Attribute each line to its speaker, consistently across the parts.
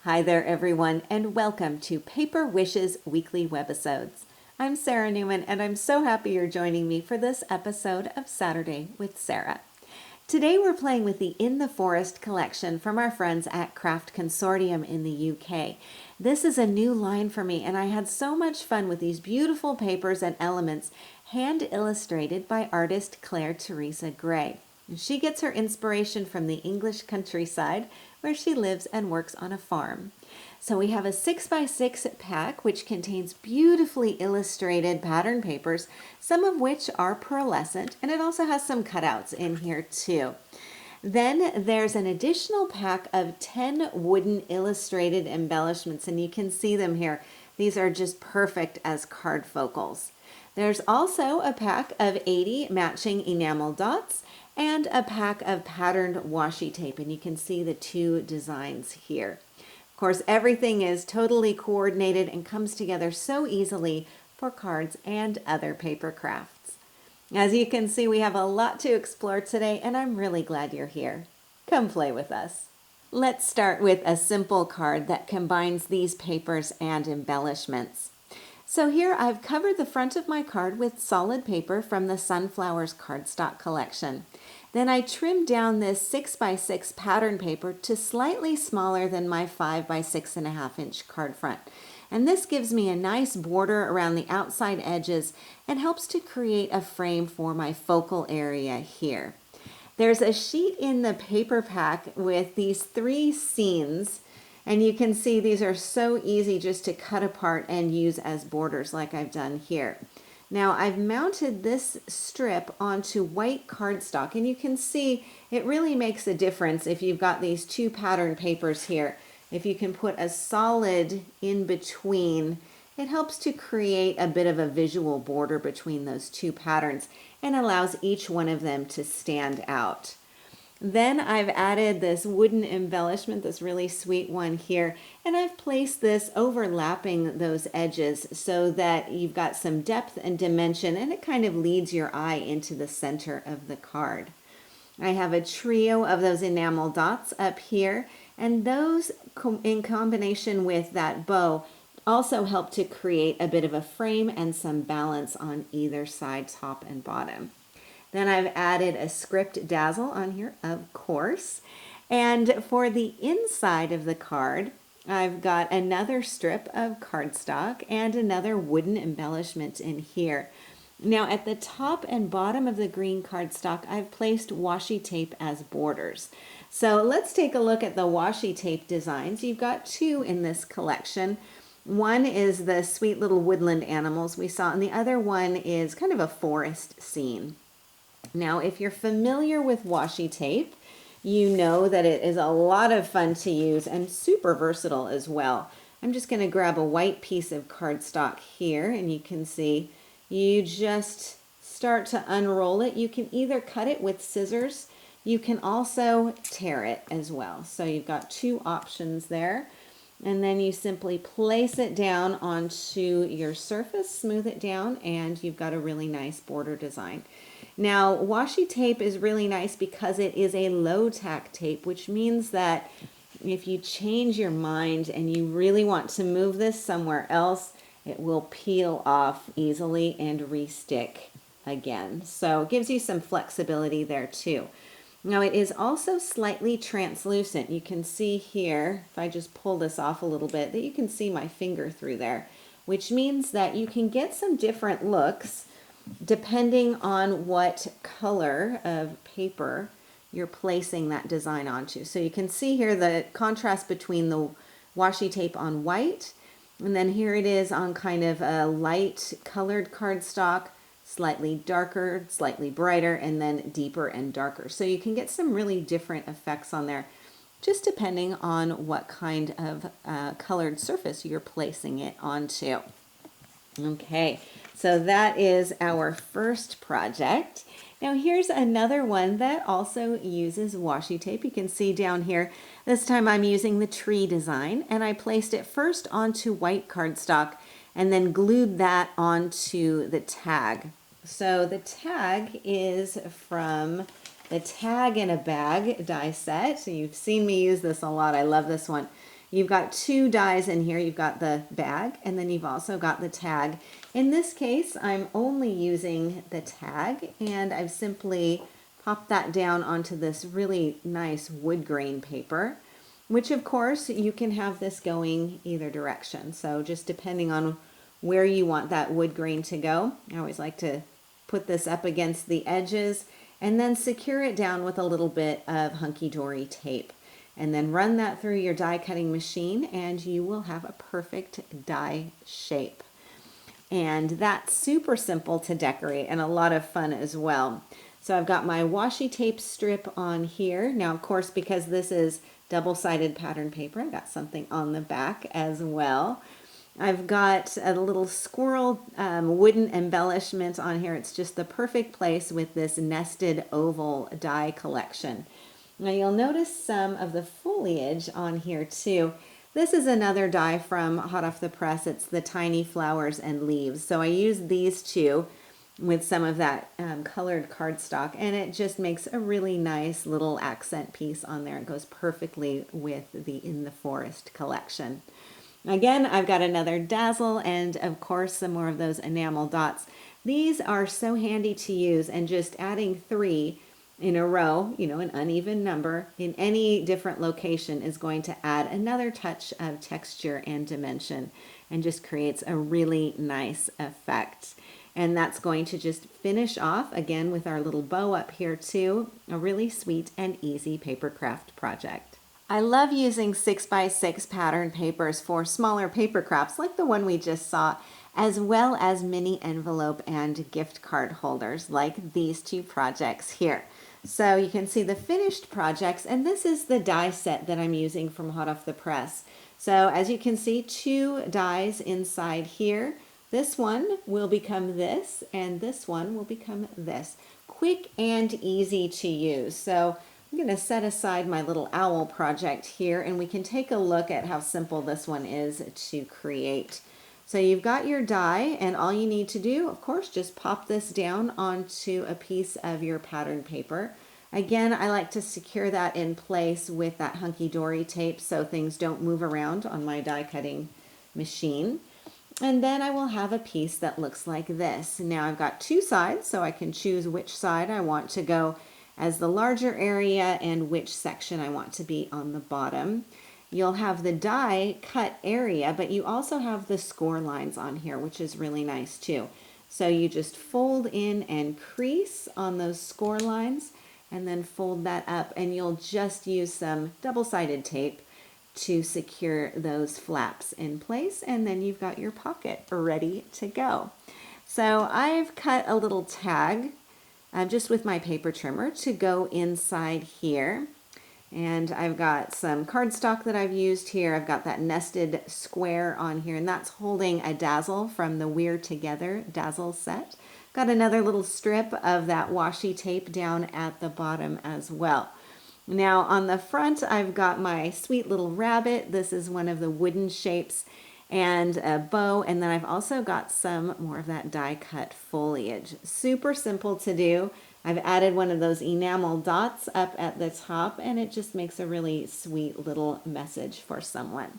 Speaker 1: Hi there, everyone, and welcome to Paper Wishes Weekly Webisodes. I'm Sara Newman, and I'm so happy you're joining me for this episode of Saturday with Sara. Today we're playing with the In the Forest collection from our friends at Craft Consortium in the UK. This is a new line for me, and I had so much fun with these beautiful papers and elements hand illustrated by artist Claire Teresa Gray. She gets her inspiration from the English countryside where she lives and works on a farm. So we have a 6x6 pack which contains beautifully illustrated pattern papers, some of which are pearlescent, and it also has some cutouts in here too. Then there's an additional pack of 10 wooden illustrated embellishments, and you can see them here. These are just perfect as card focals. There's also a pack of 80 matching enamel dots and a pack of patterned washi tape, and you can see the two designs here. Of course, everything is totally coordinated and comes together so easily for cards and other paper crafts. As you can see, we have a lot to explore today, and I'm really glad you're here. Come play with us. Let's start with a simple card that combines these papers and embellishments. So here I've covered the front of my card with solid paper from the Sunflowers cardstock collection. Then I trimmed down this 6x6 pattern paper to slightly smaller than my 5x6.5 inch card front. And this gives me a nice border around the outside edges and helps to create a frame for my focal area here. There's a sheet in the paper pack with these 3 scenes, and you can see these are so easy just to cut apart and use as borders like I've done here. Now I've mounted this strip onto white cardstock, and you can see it really makes a difference if you've got these 2 pattern papers here. If you can put a solid in between, it helps to create a bit of a visual border between those 2 patterns and allows each one of them to stand out. Then I've added this wooden embellishment, this really sweet one here, and I've placed this overlapping those edges so that you've got some depth and dimension, and it kind of leads your eye into the center of the card. I have a trio of those enamel dots up here, and those in combination with that bow also help to create a bit of a frame and some balance on either side, top and bottom. Then I've added a script dazzle on here, of course. And for the inside of the card, I've got another strip of cardstock and another wooden embellishment in here. Now at the top and bottom of the green cardstock, I've placed washi tape as borders. So let's take a look at the washi tape designs. You've got 2 in this collection. One is the sweet little woodland animals we saw, and the other one is kind of a forest scene. Now, if you're familiar with washi tape, you know that it is a lot of fun to use and super versatile as well. I'm just going to grab a white piece of cardstock here, and you can see you just start to unroll it. You can either cut it with scissors, you can also tear it as well. So you've got 2 options there. And then you simply place it down onto your surface, smooth it down, and you've got a really nice border design. Now, washi tape is really nice because it is a low tack tape, which means that if you change your mind and you really want to move this somewhere else, it will peel off easily and restick again. So it gives you some flexibility there too. Now it is also slightly translucent. You can see here, if I just pull this off a little bit, that you can see my finger through there, which means that you can get some different looks depending on what color of paper you're placing that design onto. So you can see here the contrast between the washi tape on white, and then here it is on kind of a light colored cardstock, slightly darker, slightly brighter, and then deeper and darker. So you can get some really different effects on there, just depending on what kind of colored surface you're placing it onto. Okay, so that is our first project. Now here's another one that also uses washi tape. You can see down here, this time I'm using the tree design, and I placed it first onto white cardstock and then glued that onto the tag. So the tag is from the Tag in a Bag die set. So you've seen me use this a lot. I love this one. You've got two dies in here. You've got the bag and then you've also got the tag. In this case, I'm only using the tag, and I've simply popped that down onto this really nice wood grain paper, which of course you can have this going either direction. So just depending on where you want that wood grain to go. I always like to put this up against the edges and then secure it down with a little bit of hunky-dory tape. And then run that through your die cutting machine and you will have a perfect die shape. And that's super simple to decorate and a lot of fun as well. So I've got my washi tape strip on here. Now, of course, because this is double-sided pattern paper, I've got something on the back as well. I've got a little squirrel wooden embellishment on here. It's just the perfect place with this nested oval die collection. Now you'll notice some of the foliage on here too. This is another die from hot off the press. It's the tiny flowers and leaves. So I use these two with some of that colored cardstock, and it just makes a really nice little accent piece on there. It goes perfectly with the In the Forest collection. Again, I've got another dazzle and of course some more of those enamel dots. These are so handy to use, and just adding 3 in a row, an uneven number in any different location is going to add another touch of texture and dimension and just creates a really nice effect. And that's going to just finish off again with our little bow up here too, a really sweet and easy paper craft project. I love using 6x6 pattern papers for smaller paper crafts like the one we just saw, as well as mini envelope and gift card holders like these two projects here. So you can see the finished projects, and this is the die set that I'm using from hot off the press. So as you can see, 2 dies inside here. This one will become this, and this one will become this. Quick and easy to use. So I'm going to set aside my little owl project here, and we can take a look at how simple this one is to create. So you've got your die, and all you need to do, of course, just pop this down onto a piece of your pattern paper. Again, I like to secure that in place with that hunky-dory tape so things don't move around on my die cutting machine. And then I will have a piece that looks like this. Now I've got 2 sides, so I can choose which side I want to go as the larger area and which section I want to be on the bottom. You'll have the die cut area, but you also have the score lines on here, which is really nice too. So you just fold in and crease on those score lines and then fold that up, and you'll just use some double-sided tape to secure those flaps in place, and then you've got your pocket ready to go. So I've cut a little tag just with my paper trimmer to go inside here. And I've got some cardstock that I've used here. I've got that nested square on here, and that's holding a dazzle from the We're Together dazzle set. Got another little strip of that washi tape down at the bottom as well. Now on the front, I've got my sweet little rabbit. This is one of the wooden shapes, and a bow, and then I've also got some more of that die cut foliage. Super simple to do. I've added one of those enamel dots up at the top, and it just makes a really sweet little message for someone.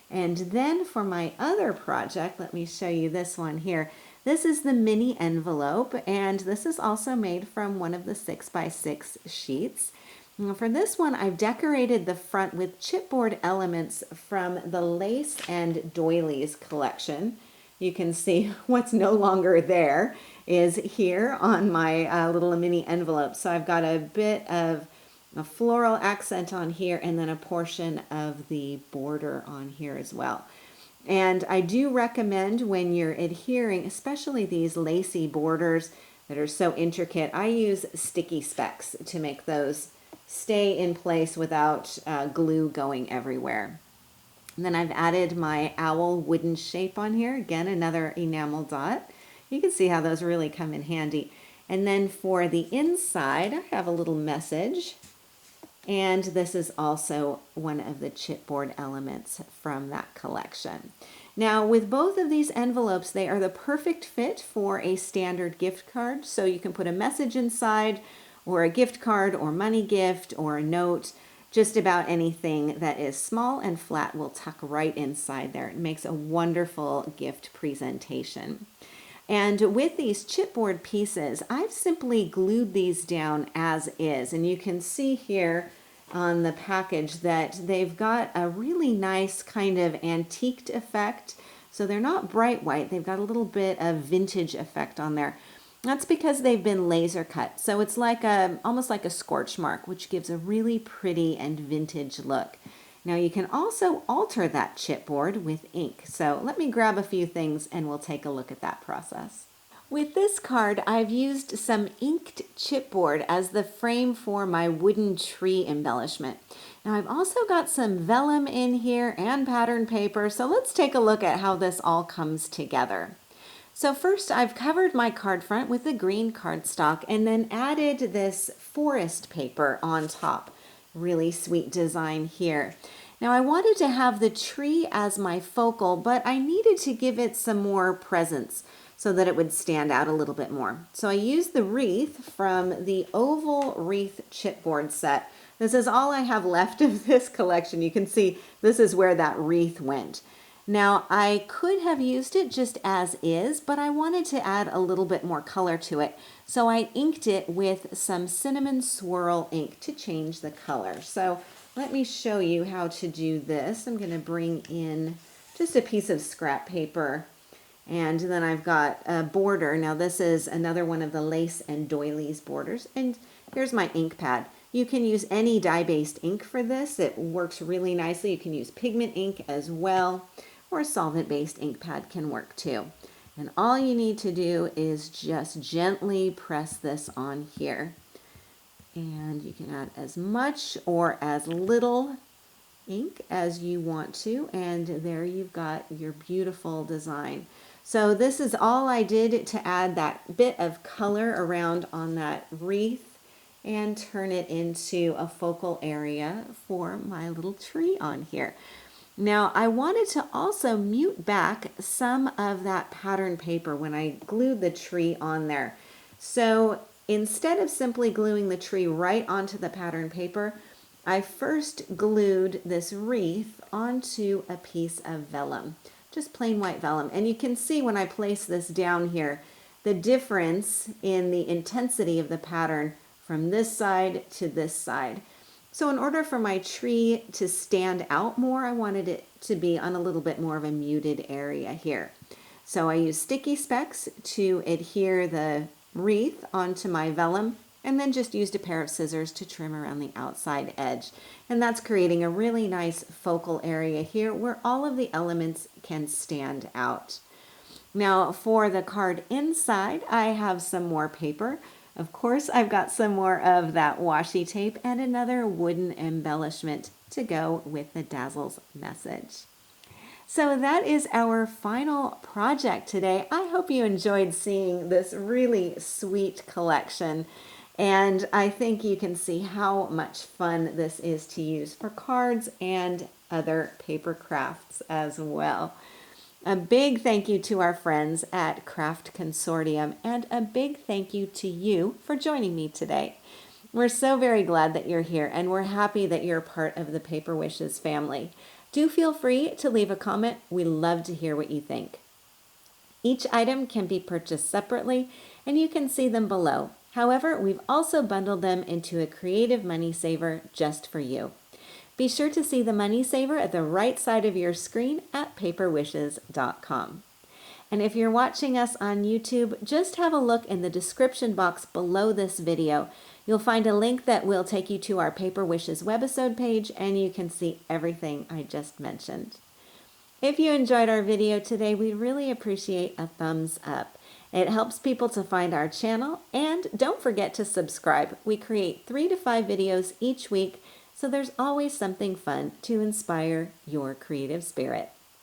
Speaker 1: And then for my other project, let me show you this one here. This is the mini envelope, and this is also made from one of the 6x6 sheets. Now for this one, I've decorated the front with chipboard elements from the Lace and Doilies collection. You can see what's no longer there is here on my little mini envelope. So I've got a bit of a floral accent on here, and then a portion of the border on here as well. And I do recommend when you're adhering, especially these lacy borders that are so intricate, I use sticky specks to make those stay in place without glue going everywhere. And then I've added my owl wooden shape on here. Again, another enamel dot. You can see how those really come in handy. And then for the inside, I have a little message. And this is also one of the chipboard elements from that collection. Now, with both of these envelopes, they are the perfect fit for a standard gift card. So you can put a message inside, or a gift card, or money gift, or a note. Just about anything that is small and flat will tuck right inside there. It makes a wonderful gift presentation. And with these chipboard pieces, I've simply glued these down as is. And you can see here on the package that they've got a really nice kind of antiqued effect. So they're not bright white. They've got a little bit of vintage effect on there. That's because they've been laser cut. So it's like almost like a scorch mark, which gives a really pretty and vintage look. Now you can also alter that chipboard with ink. So let me grab a few things and we'll take a look at that process. With this card, I've used some inked chipboard as the frame for my wooden tree embellishment. Now I've also got some vellum in here and pattern paper. So let's take a look at how this all comes together. So first I've covered my card front with the green cardstock and then added this forest paper on top. Really sweet design here. Now I wanted to have the tree as my focal, but I needed to give it some more presence so that it would stand out a little bit more. So I used the wreath from the oval wreath chipboard set. This is all I have left of this collection. You can see this is where that wreath went. Now I could have used it just as is, but I wanted to add a little bit more color to it. So I inked it with some cinnamon swirl ink to change the color. So let me show you how to do this. I'm going to bring in just a piece of scrap paper, and then I've got a border. Now this is another one of the lace and doilies borders, and here's my ink pad. You can use any dye-based ink for this. It works really nicely. You can use pigment ink as well, or a solvent-based ink pad can work too. And all you need to do is just gently press this on here. And you can add as much or as little ink as you want to, and there you've got your beautiful design. So this is all I did to add that bit of color around on that wreath and turn it into a focal area for my little tree on here. Now I wanted to also mute back some of that pattern paper when I glued the tree on there. So instead of simply gluing the tree right onto the pattern paper, I first glued this wreath onto a piece of vellum, just plain white vellum. And you can see when I place this down here, the difference in the intensity of the pattern from this side to this side. So in order for my tree to stand out more, I wanted it to be on a little bit more of a muted area here. So I used sticky specks to adhere the wreath onto my vellum, and then just used a pair of scissors to trim around the outside edge. And that's creating a really nice focal area here where all of the elements can stand out. Now for the card inside, I have some more paper. Of course, I've got some more of that washi tape and another wooden embellishment to go with the Dazzles message. So that is our final project today. I hope you enjoyed seeing this really sweet collection, and I think you can see how much fun this is to use for cards and other paper crafts as well. A big thank you to our friends at Craft Consortium, and a big thank you to you for joining me today. We're so very glad that you're here, and we're happy that you're part of the Paper Wishes family. Do feel free to leave a comment. We love to hear what you think. Each item can be purchased separately, and you can see them below. However, we've also bundled them into a creative money saver just for you. Be sure to see the money saver at the right side of your screen at paperwishes.com. And if you're watching us on YouTube, just have a look in the description box below this video. You'll find a link that will take you to our Paper Wishes webisode page, and you can see everything I just mentioned. If you enjoyed our video today, we'd really appreciate a thumbs up. It helps people to find our channel, and don't forget to subscribe. We create 3 to 5 videos each week, so there's always something fun to inspire your creative spirit.